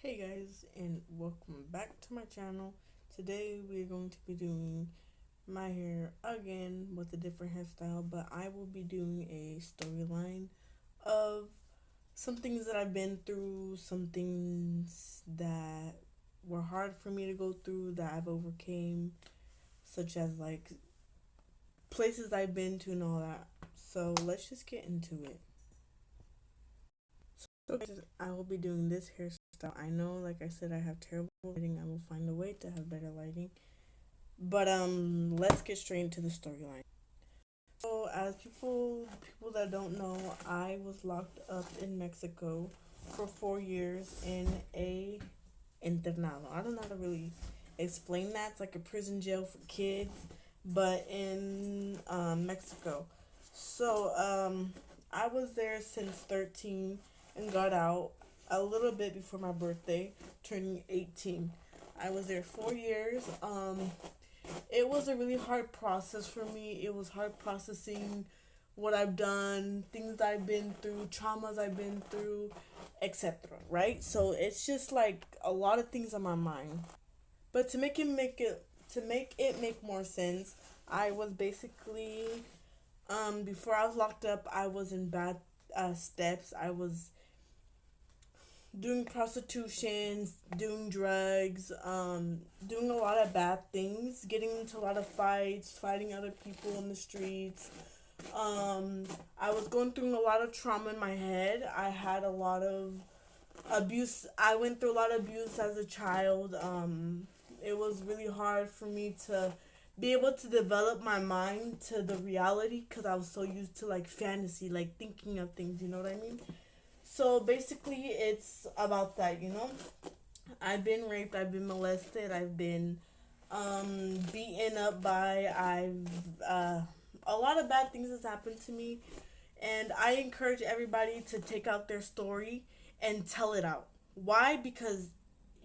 Hey guys, and welcome back to my channel. Today we're going to be doing my hair again with a different hairstyle, but I will be doing a storyline of some things that I've been through, some things that were hard for me to go through that I've overcame, such as like places I've been to and all that. So let's just get into it. So guys, I will be doing this hairstyle. I know, like I said, I have terrible lighting. I will find a way to have better lighting. But let's get straight into the storyline. So as people that don't know, I was locked up in Mexico for 4 years in a internado. I don't know how to really explain that. It's like a prison jail for kids, but in Mexico. So I was there since 13 and got out a little bit before my birthday, turning 18. I was there 4 years. It was a really hard process for me. It was hard processing what I've done, things I've been through, traumas I've been through, etc. Right? So it's just like a lot of things on my mind. But to make it make more sense, I was basically before I was locked up, I was in bad steps. I was doing prostitution, doing drugs, doing a lot of bad things, getting into a lot of fights, fighting other people in the streets. I was going through a lot of trauma in my head. I had a lot of abuse. I went through a lot of abuse as a child. It was really hard for me to be able to develop my mind to the reality because I was so used to like fantasy, like thinking of things, you know what I mean? So basically, it's about that, you know? I've been raped, I've been molested, I've been beaten up a lot of bad things has happened to me. And I encourage everybody to take out their story and tell it out. Why? Because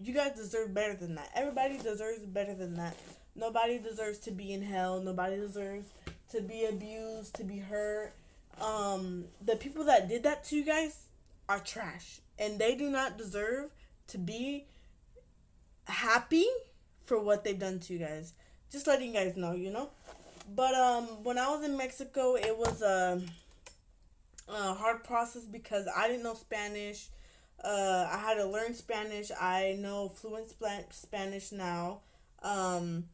you guys deserve better than that. Everybody deserves better than that. Nobody deserves to be in hell. Nobody deserves to be abused, to be hurt. The people that did that to you guys are trash. And they do not deserve to be happy for what they've done to you guys. Just letting you guys know, you know? But when I was in Mexico, it was a hard process because I didn't know Spanish. I had to learn Spanish. I know fluent Spanish now. Um,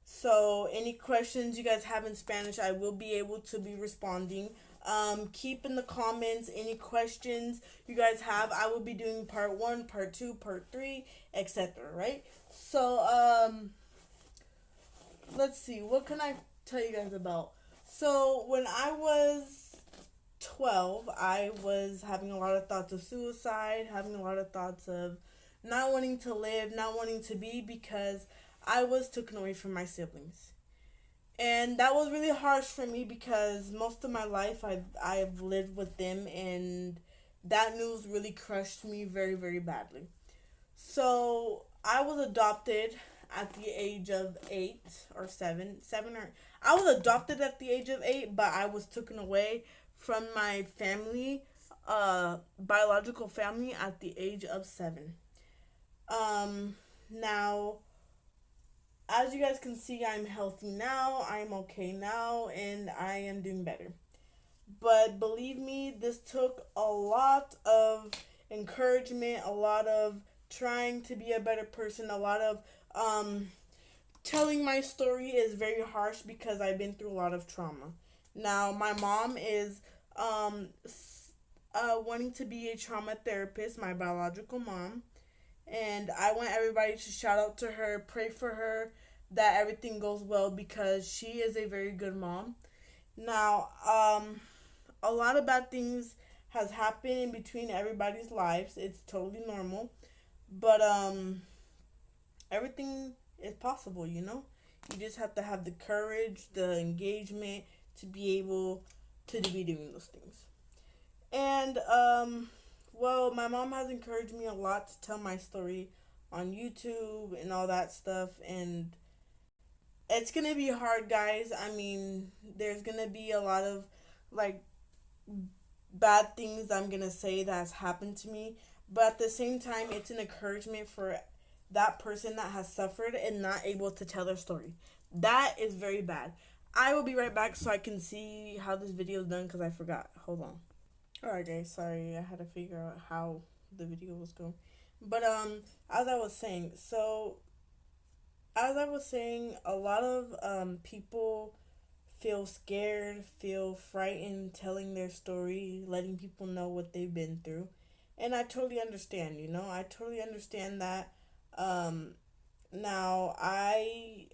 so any questions you guys have in Spanish, I will be able to be responding. Keep in the comments any questions you guys have. I will be doing part one, part two, part three, etc. Right? So let's see. What can I tell you guys about? So when I was 12, I was having a lot of thoughts of suicide, having a lot of thoughts of not wanting to live, not wanting to be because I was taken away from my siblings. And that was really harsh for me because most of my life I've lived with them, and that news really crushed me very, very badly. So I was adopted at the age of 8 or 7, or I was adopted at the age of 8, but I was taken away from my family, biological family, at the age of 7. Now, as you guys can see, I'm healthy now, I'm okay now, and I am doing better. But believe me, this took a lot of encouragement, a lot of trying to be a better person, a lot of telling my story is very harsh because I've been through a lot of trauma. Now, my mom is wanting to be a trauma therapist, my biological mom, and I want everybody to shout out to her, pray for her, that everything goes well because she is a very good mom. Now, a lot of bad things has happened in between everybody's lives. It's totally normal, but everything is possible. You know, you just have to have the courage, the engagement to be able to be doing those things. And well, my mom has encouraged me a lot to tell my story on YouTube and all that stuff, and it's gonna be hard, guys. I mean, there's gonna be a lot of like bad things I'm gonna say that's happened to me, but at the same time, it's an encouragement for that person that has suffered and not able to tell their story. That is very bad. I will be right back so I can see how this video is done because I forgot. Hold on. Alright, guys. Sorry, I had to figure out how the video was going. But as I was saying, a lot of people feel scared, feel frightened telling their story, letting people know what they've been through. And I totally understand, I totally understand that. Um, Now, I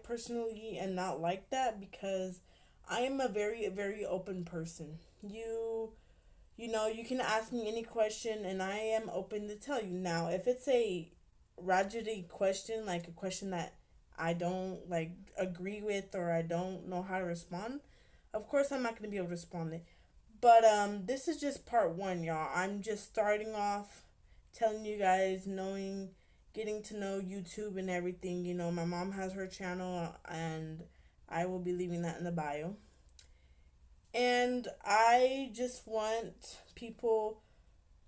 personally am not like that because I am a very very open person. You can ask me any question and I am open to tell you. Now, if it's a tragedy question, like a question that I don't like agree with or I don't know how to respond, of course I'm not going to be able to respond it. But this is just part 1, y'all. I'm just starting off telling you guys getting to know YouTube and everything. My mom has her channel and I will be leaving that in the bio. And I just want people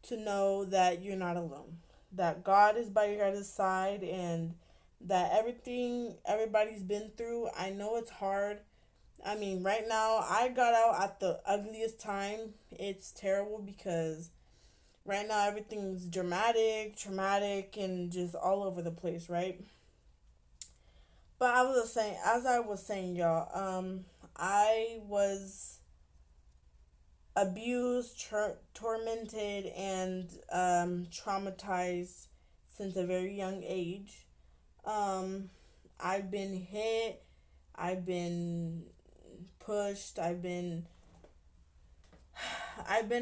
to know that you're not alone. That God is by your guys' side and that everything everybody's been through, I know it's hard. I mean, right now, I got out at the ugliest time. It's terrible because right now everything's dramatic, traumatic, and just all over the place, right? But as I was saying, y'all, I was abused, tormented, and traumatized since a very young age. Um, I've been hit, I've been pushed, I've been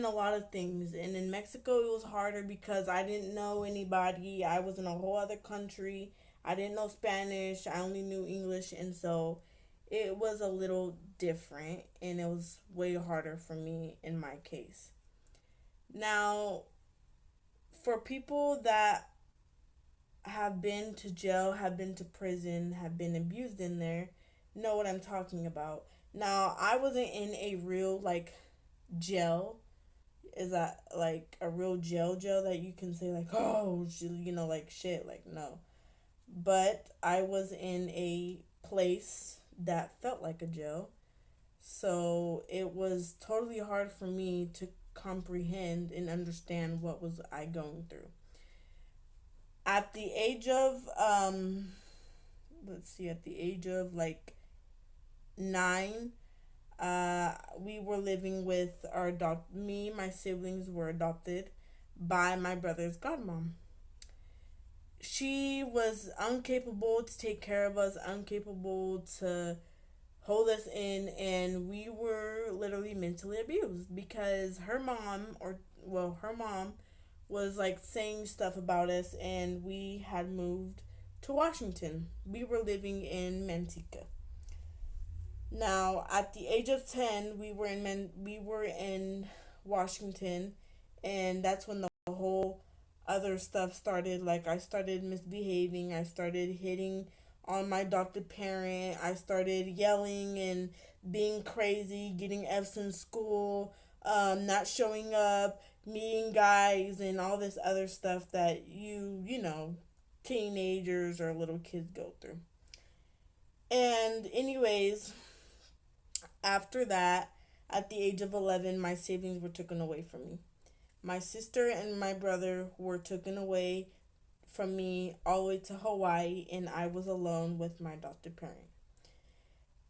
a lot of things. And in Mexico, it was harder because I didn't know anybody. I was in a whole other country. I didn't know Spanish. I only knew English. And so it was a little different. And it was way harder for me in my case. Now, for people that have been to jail, have been to prison, have been abused in there, know what I'm talking about. Now, I wasn't in a real, like, jail. Is that like a real jail that you can say like, oh, like shit, like no. But I was in a place that felt like a jail, so it was totally hard for me to comprehend and understand what was I going through. At the age of let's see, at the age of like 9, we were living with my siblings were adopted by my brother's godmom. She was incapable to take care of us, incapable to hold us in, and we were literally mentally abused because her mom was like saying stuff about us, and we had moved to Washington. We were living in Manteca. Now, at the age of 10, we were in Washington, and that's when the whole other stuff started. Like I started misbehaving, I started hitting on my adopted parent, I started yelling and being crazy, getting F's in school, not showing up, meeting guys, and all this other stuff that teenagers or little kids go through. And anyways, after that, at the age of 11, my siblings were taken away from me. My sister and my brother were taken away from me all the way to Hawaii, and I was alone with my adopted parent.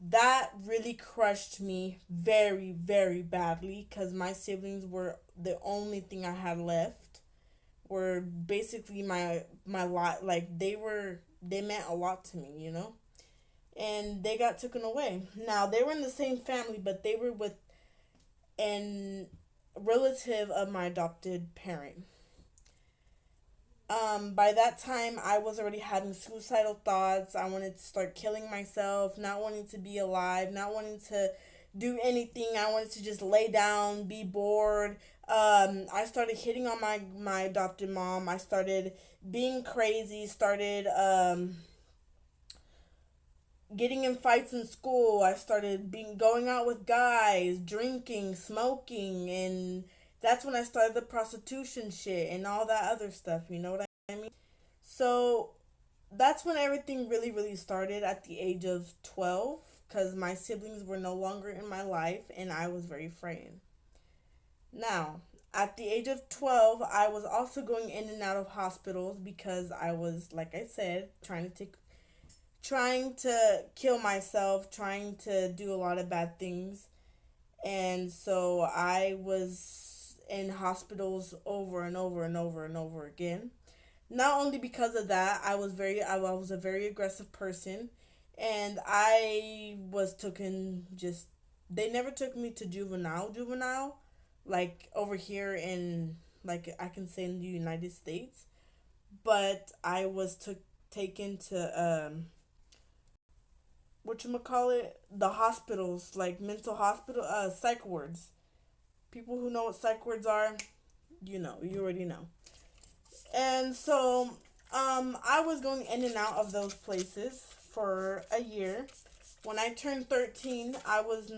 That really crushed me very, very badly because my siblings were the only thing I had left. Were basically my lot. Like they meant a lot to me. And they got taken away. Now they were in the same family, but they were with an relative of my adopted parent. By that time, I was already having suicidal thoughts. I wanted to start killing myself, not wanting to be alive, not wanting to do anything. I wanted to just lay down, be bored. I started hitting on my adopted mom. I started being crazy. Started getting in fights in school. I started being going out with guys, drinking, smoking, and That's when I started the prostitution shit and all that other stuff. You know what I mean? So that's when everything really, really started at the age of 12 because my siblings were no longer in my life and I was very frightened. Now, at the age of 12, I was also going in and out of hospitals because I was, like I said, trying to kill myself, trying to do a lot of bad things. And so I was in hospitals over and over and over and over again. Not only because of that, I was a very aggressive person, and I was taken just they never took me to juvenile, like over here in, like I can say, in the United States, but I was took taken to whatchamacallit, the hospitals, like mental hospital, psych wards. People who know what psych wards are, you already know. And so, I was going in and out of those places for a year. When I turned 13, I went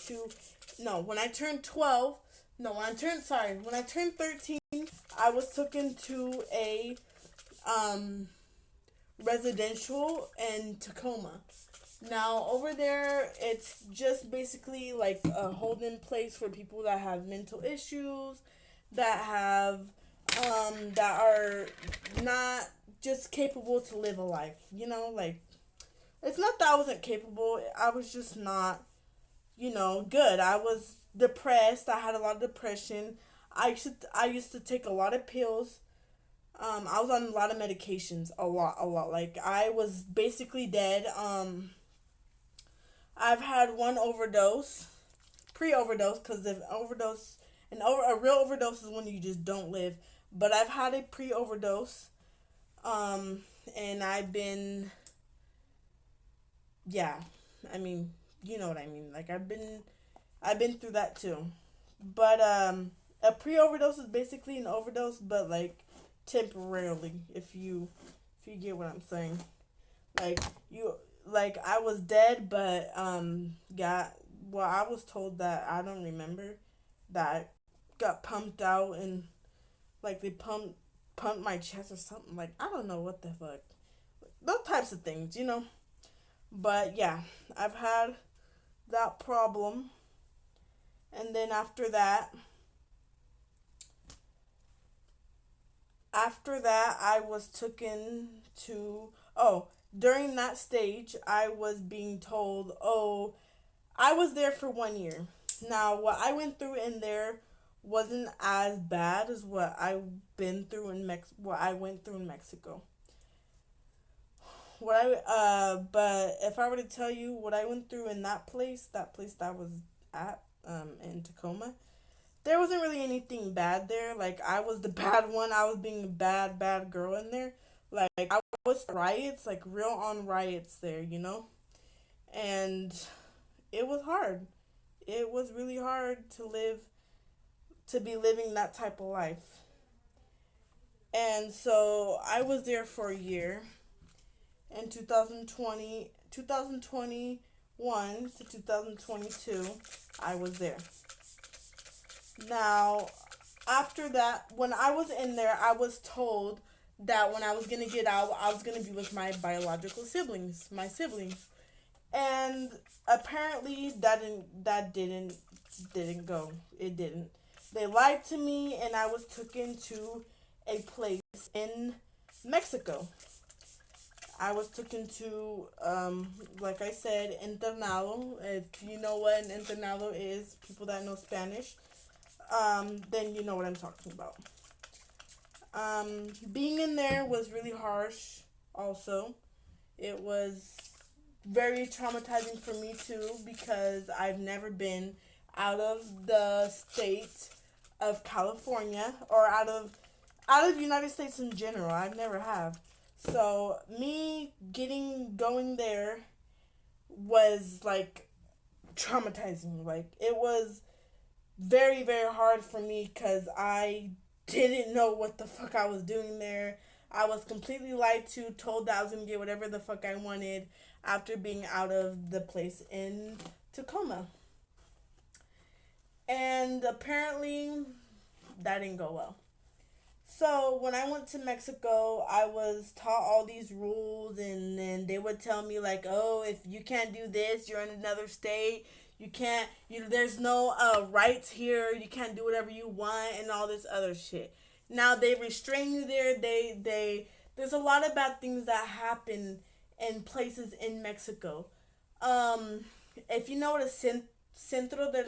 to, no, when I turned 12, no, when I turned 13, I was taken to a, um, residential in Tacoma. Now, over there, it's just basically like a holding place for people that have mental issues, that are not just capable to live a life. Like, it's not that I wasn't capable. I was just not, good. I was depressed. I had a lot of depression. I used to take a lot of pills. I was on a lot of medications, a lot. Like I was basically dead. I've had one overdose, pre-overdose, because the overdose, a real overdose is when you just don't live. But I've had a pre-overdose, um, and yeah, I mean, you know what I mean. Like I've been through that too. But a pre-overdose is basically an overdose, but like temporarily, if you get what I'm saying. Like you, like I was dead, but got well. I was told that I don't remember that I got pumped out and like they pumped my chest or something. Like I don't know what the fuck. Those types of things. But yeah, I've had that problem, and then after that, I was taken to. Oh, during that stage, I was being told, oh, I was there for 1 year. Now, what I went through in there wasn't as bad as what I went through in Mexico. But if I were to tell you what I went through in that place that I was at, in Tacoma, there wasn't really anything bad there. Like I was the bad one. I was being a bad girl in there. Like I was riots, like real on riots there. And it was hard. It was really hard to be living that type of life. And so I was there for a year in 2021 to 2022. I was there. Now, after that, when I was in there, I was told that when I was gonna get out, I was gonna be with my biological siblings, my siblings, and apparently that didn't go. It didn't. They lied to me, and I was taken to a place in Mexico. I was taken to, like I said, internado. If you know what an internado is, people that know Spanish, then you know what I'm talking about. Being in there was really harsh, also. It was very traumatizing for me, too, because I've never been out of the state of California or out of the United States in general. I've never have. So me going there was like traumatizing. Like it was very, very hard for me because I didn't know what the fuck I was doing there. I was completely lied to, told that I was gonna get whatever the fuck I wanted after being out of the place in Tacoma. And apparently that didn't go well. So when I went to Mexico, I was taught all these rules, and then they would tell me like, "Oh, if you can't do this, you're in another state. You can't. You there's no rights here. You can't do whatever you want, and all this other shit." Now they restrain you there. They there's a lot of bad things that happen in places in Mexico. Um, if you know what a centro de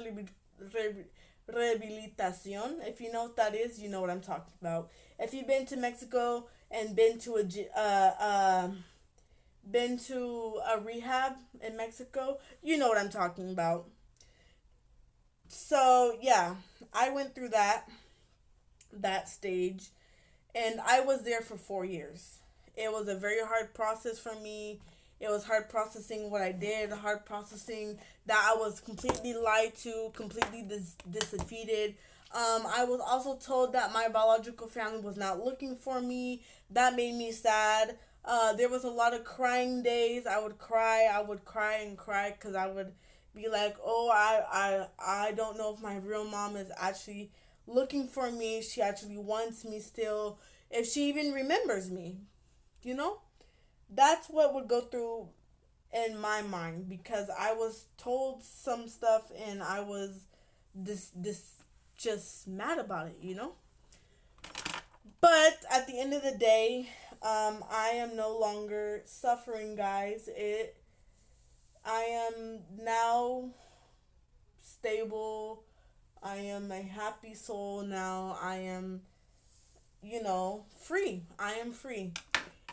rehabilitación, if you know what that is, you know what I'm talking about. If you've been to Mexico and been to a rehab in Mexico, you know what I'm talking about. So yeah, I went through that stage, and I was there for 4 years. It was a very hard process for me. It was hard processing what I did, hard processing that I was completely lied to, completely defeated. I was also told that my biological family was not looking for me. That made me sad. There was a lot of crying days. I would cry and cry because I would be like, oh, I don't know if my real mom is actually looking for me. She actually wants me still. If she even remembers me, you know? That's what would go through in my mind because I was told some stuff and I was this just mad about it, you know? But at the end of the day, I am no longer suffering, guys. It I am now stable. I am a happy soul now. I am, free. I am free.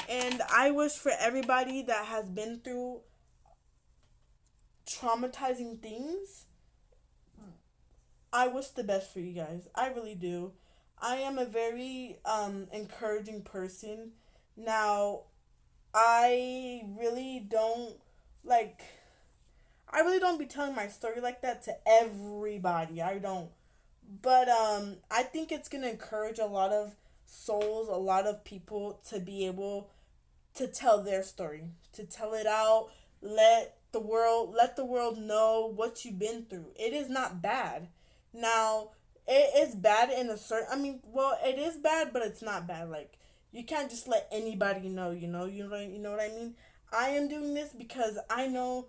And I wish for everybody that has been through traumatizing things, I wish the best for you guys. I really do. I am a very encouraging person. Now, I really don't like I really don't be telling my story like that to everybody. I don't. But I think it's going to encourage a lot of souls, a lot of people to be able to tell their story, to tell it out, let the world know what you've been through. It is not bad. Now, it is bad in a certain well, it is bad, but it's not bad. Like you can't just let anybody know, you know what I mean? I am doing this because I know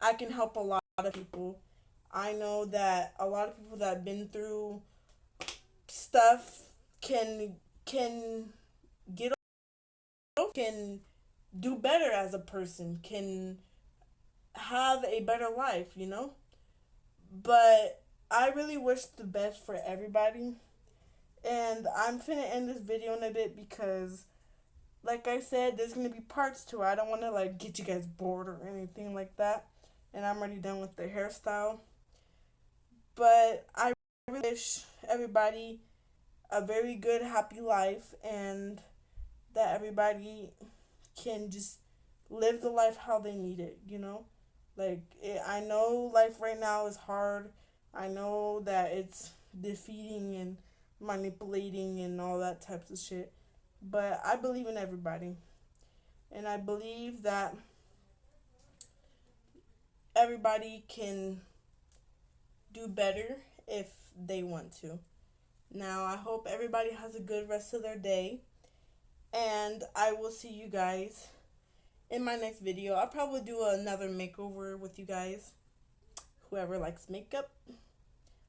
I can help a lot of people. I know that a lot of people that have been through stuff can get can do better as a person, can have a better life, you know? But I really wish the best for everybody. And I'm finna end this video in a bit because, like I said, there's gonna be parts to it. I don't wanna, like, get you guys bored or anything like that. And I'm already done with the hairstyle. But I really wish everybody a very good, happy life and that everybody can just live the life how they need it, you know? I know life right now is hard. I know that it's defeating and manipulating and all that types of shit. But I believe in everybody. And I believe that everybody can do better if they want to. Now, I hope everybody has a good rest of their day. And I will see you guys in my next video. I'll probably do another makeover with you guys. Whoever likes makeup.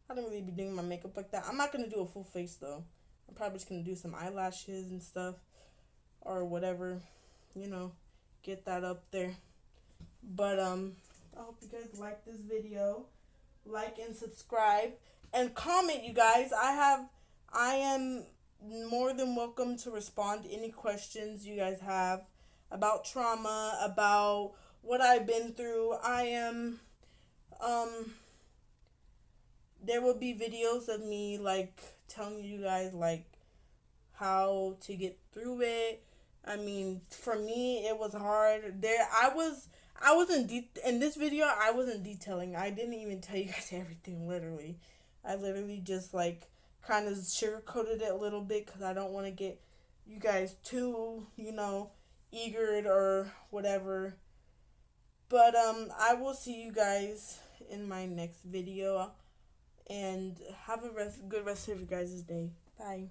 I don't really be doing my makeup like that. I'm not going to do a full face though. I'm probably just going to do some eyelashes and stuff. Or whatever. You know. Get that up there. But I hope you guys like this video. Like and subscribe. And comment, you guys. I am more than welcome to respond to any questions you guys have about trauma, about what I've been through. Um there will be videos of me like telling you guys like how to get through it. I mean, for me it was hard. I wasn't in this video. I wasn't detailing. I didn't even tell you guys everything literally. I literally just like kind of sugarcoated it a little bit cuz I don't want to get you guys too, eager or whatever. But I will see you guys in my next video. and have a good rest of your guys' day. Bye.